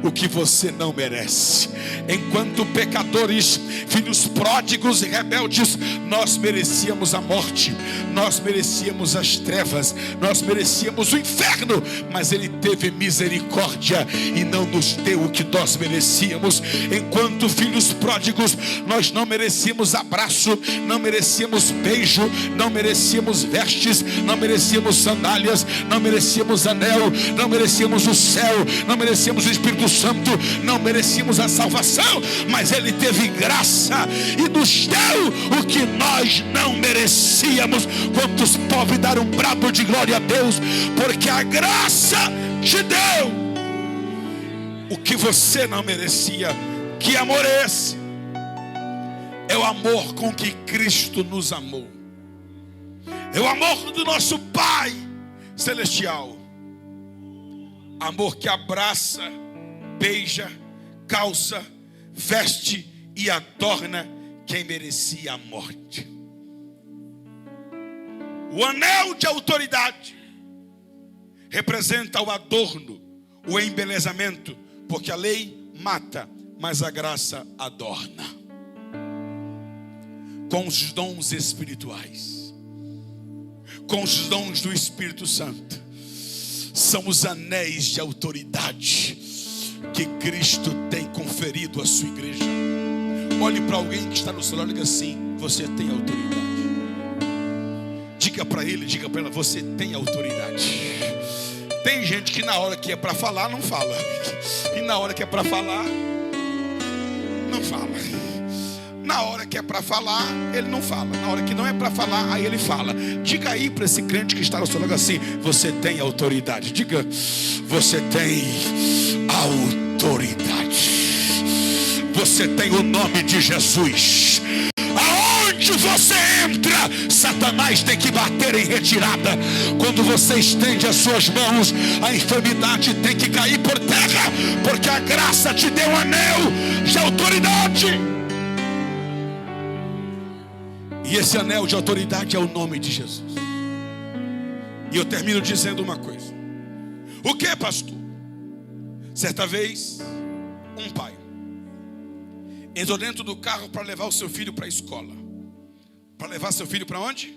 [SPEAKER 1] o que você não merece. Enquanto pecadores, filhos pródigos e rebeldes, nós merecíamos a morte, nós merecíamos as trevas, nós merecíamos o inferno, mas Ele teve misericórdia e não nos deu o que nós merecíamos. Enquanto filhos pródigos, nós não merecíamos abraço, não merecíamos beijo, não merecíamos vestes, não merecíamos sandálias, não merecíamos anel, não merecíamos o céu, não merecíamos o Espírito Santo, não merecíamos a salvação, mas Ele teve graça e nos deu o que nós não merecíamos. Quantos pobres deram um brado de glória a Deus, porque a graça te deu o que você não merecia. Que amor é esse? É o amor com que Cristo nos amou, é o amor do nosso Pai Celestial. Amor que abraça, beija, calça, veste e adorna quem merecia a morte. O anel de autoridade representa o adorno, o embelezamento, porque a lei mata, mas a graça adorna. Com os dons espirituais, com os dons do Espírito Santo, são os anéis de autoridade que Cristo tem conferido à sua igreja. Olhe para alguém que está no seu lado e diga assim: você tem autoridade. Diga para ele, diga para ela: você tem autoridade. Tem gente que na hora que é para falar não fala, e na hora que é para falar não fala. Na hora que é para falar, ele não fala. Na hora que não é para falar, aí ele fala. Diga aí para esse crente que está no seu lado assim: você tem autoridade. Diga: você tem autoridade. Você tem o nome de Jesus. Aonde você entra, Satanás tem que bater em retirada. Quando você estende as suas mãos, a enfermidade tem que cair por terra, porque a graça te deu um anel de autoridade. E esse anel de autoridade é o nome de Jesus. E eu termino dizendo uma coisa. O que, pastor? Certa vez, um pai entrou dentro do carro para levar o seu filho para a escola. Para levar seu filho para onde?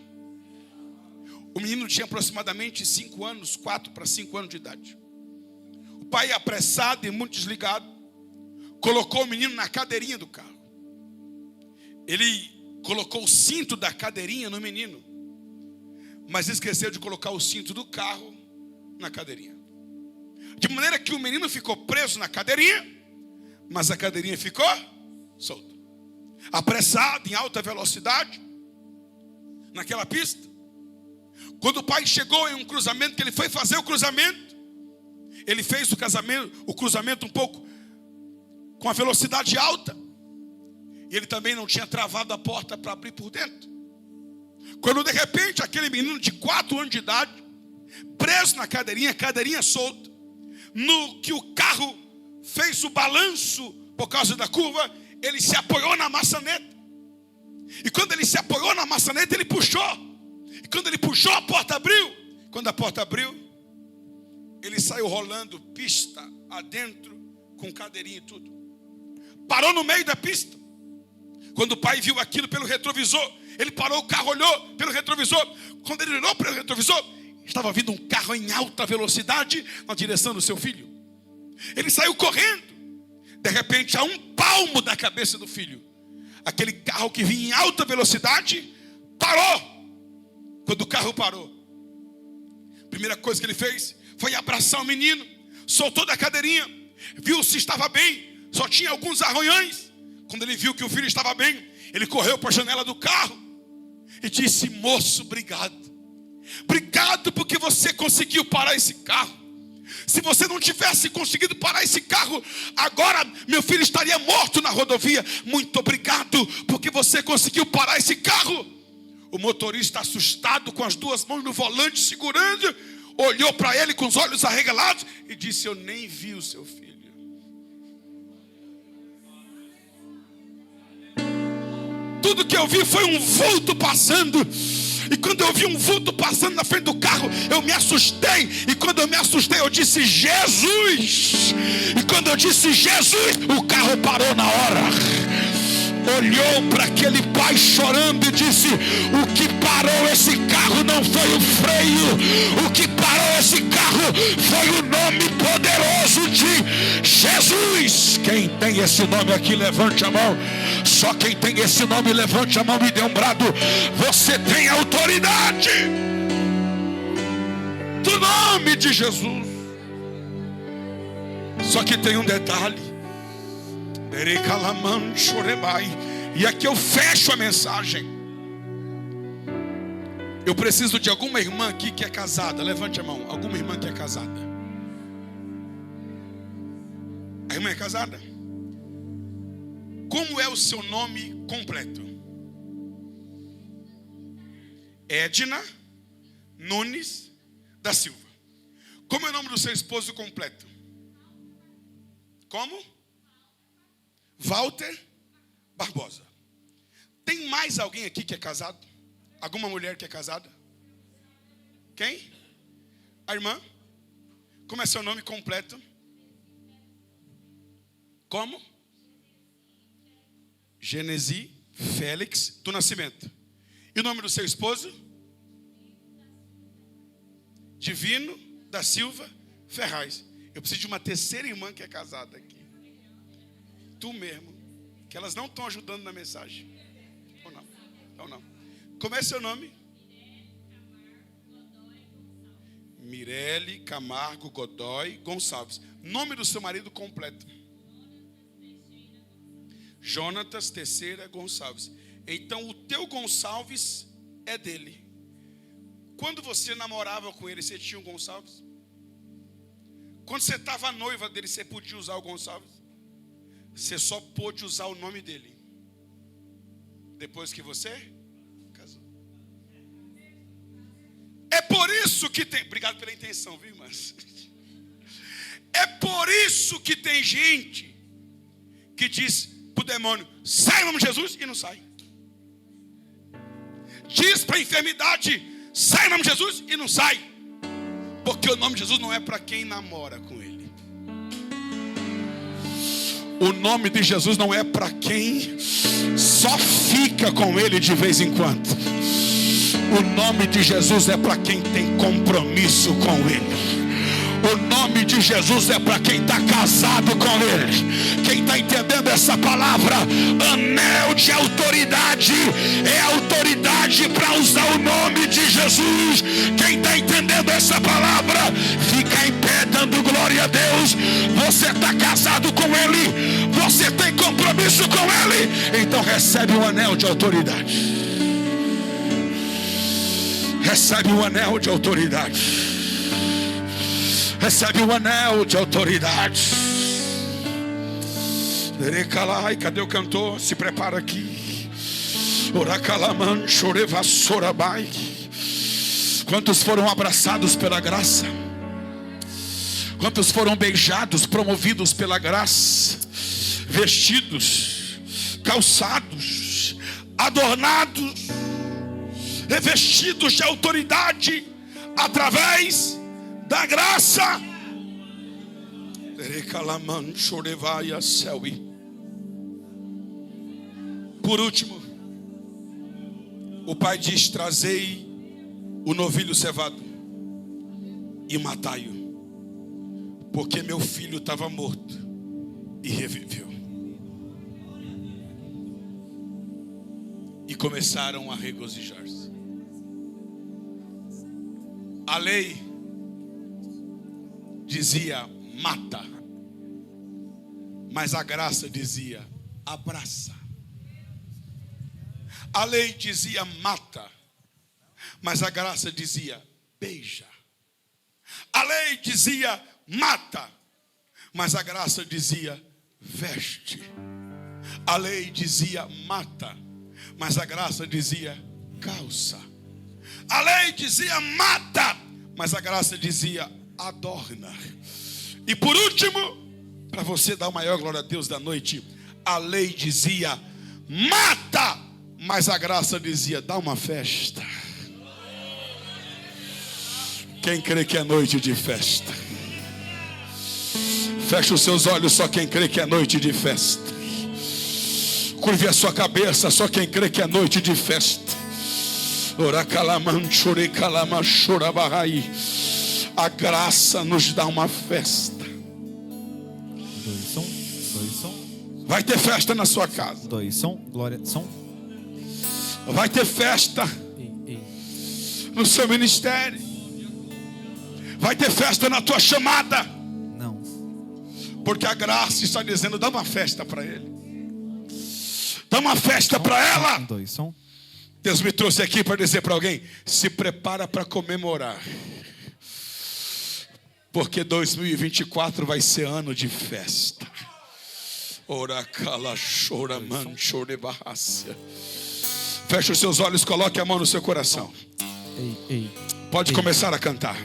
[SPEAKER 1] O menino tinha aproximadamente 5 anos, 4 para 5 anos de idade. O pai, apressado e muito desligado, colocou o menino na cadeirinha do carro. Ele colocou o cinto da cadeirinha no menino, mas esqueceu de colocar o cinto do carro na cadeirinha. De maneira que o menino ficou preso na cadeirinha, mas a cadeirinha ficou solta. Apressado, em alta velocidade, naquela pista. Quando o pai chegou em um cruzamento, que ele foi fazer o cruzamento, ele fez o cruzamento um pouco com a velocidade alta. E ele também não tinha travado a porta para abrir por dentro. Quando de repente aquele menino de 4 anos de idade, preso na cadeirinha solta, no que o carro fez o balanço por causa da curva, ele se apoiou na maçaneta. E quando ele se apoiou na maçaneta, ele puxou. E quando ele puxou, a porta abriu. Quando a porta abriu, ele saiu rolando pista adentro, com cadeirinha e tudo. Parou no meio da pista. Quando o pai viu aquilo pelo retrovisor, ele parou o carro, olhou pelo retrovisor. Quando ele olhou pelo retrovisor, estava vindo um carro em alta velocidade na direção do seu filho. Ele saiu correndo. De repente, a um palmo da cabeça do filho, aquele carro que vinha em alta velocidade parou. Quando o carro parou, a primeira coisa que ele fez foi abraçar o menino, soltou da cadeirinha, viu se estava bem, só tinha alguns arranhões. Quando ele viu que o filho estava bem, ele correu para a janela do carro e disse: moço, obrigado. Obrigado porque você conseguiu parar esse carro. Se você não tivesse conseguido parar esse carro, agora meu filho estaria morto na rodovia. Muito obrigado porque você conseguiu parar esse carro. O motorista, assustado, com as 2 mãos no volante segurando, olhou para ele com os olhos arregalados e disse: eu nem vi o seu filho. Tudo que eu vi foi um vulto passando. E quando eu vi um vulto passando na frente do carro, eu me assustei. E quando eu me assustei, eu disse: Jesus! E quando eu disse Jesus, o carro parou na hora. Olhou para aquele pai chorando e disse: o que parou esse carro não foi o freio, o que parou esse carro foi o nome poderoso de Jesus. Quem tem esse nome aqui, levante a mão. Só quem tem esse nome, levante a mão e dê um brado. Você tem autoridade do nome de Jesus. Só que tem um detalhe. E aqui eu fecho a mensagem. Eu preciso de alguma irmã aqui que é casada. Levante a mão. Alguma irmã que é casada? A irmã é casada? Como é o seu nome completo? Edna Nunes da Silva. Como é o nome do seu esposo completo? Como? Walter Barbosa. Tem mais alguém aqui que é casado? Alguma mulher que é casada? Quem? A irmã? Como é seu nome completo? Como? Genesi Félix do Nascimento. E o nome do seu esposo? Divino da Silva Ferraz. Eu preciso de uma terceira irmã que é casada aqui. Tu mesmo. Que elas não estão ajudando na mensagem. Ou não? Ou não? Como é seu nome? Mirelle Camargo Godoy Gonçalves. Nome do seu marido completo? Jonatas Teixeira Gonçalves. Então o teu Gonçalves é dele. Quando você namorava com ele, você tinha um Gonçalves? Quando você estava noiva dele, você podia usar o Gonçalves? Você só pôde usar o nome dele depois que você casou. É por isso que tem... Obrigado pela intenção, viu, irmãs? É por isso que tem gente que diz para o demônio: sai em nome de Jesus, e não sai. Diz para a enfermidade: sai em nome de Jesus, e não sai. Porque o nome de Jesus não é para quem namora com ele. O nome de Jesus não é para quem só fica com ele de vez em quando. O nome de Jesus é para quem tem compromisso com ele. O nome de Jesus é para quem está casado com ele. Quem está entendendo essa palavra? Anel de autoridade é autoridade para usar o nome de Jesus. Quem está entendendo essa palavra, fica em pé dando glória a Deus. Você está casado com ele, você tem compromisso com ele, então recebe o anel de autoridade. Recebe o anel de autoridade. Recebe o anel de autoridade. Cadê o cantor? Se prepara aqui. Quantos foram abraçados pela graça? Quantos foram beijados, promovidos pela graça? Vestidos, calçados, adornados, revestidos de autoridade através da graça. Por último, o pai diz: trazei o novilho cevado e matai-o, porque meu filho estava morto e reviveu. E começaram a regozijar-se. A lei dizia: mata, mas a graça dizia: abraça. A lei dizia: mata, mas a graça dizia: beija. A lei dizia: mata, mas a graça dizia: veste. A lei dizia: mata, mas a graça dizia: calça. A lei dizia: mata, mas a graça dizia: adorna. E por último, para você dar o maior glória a Deus da noite, a lei dizia: mata, mas a graça dizia: dá uma festa. quem crê que é noite de festa. Feche os seus olhos, só quem crê que é noite de festa. Curve a sua cabeça, só quem crê que é noite de festa. A graça nos dá uma festa. Vai ter festa na sua casa.
[SPEAKER 2] Glória, som.
[SPEAKER 1] Vai ter festa no seu ministério. Vai ter festa na tua chamada.
[SPEAKER 2] Não.
[SPEAKER 1] Porque a graça está dizendo: dá uma festa para ele. Dá uma festa para ela.
[SPEAKER 2] Som.
[SPEAKER 1] Deus me trouxe aqui para dizer para alguém: se prepara para comemorar. Porque 2024 vai ser ano de festa. Feche os seus olhos, coloque a mão no seu coração. Pode começar a cantar.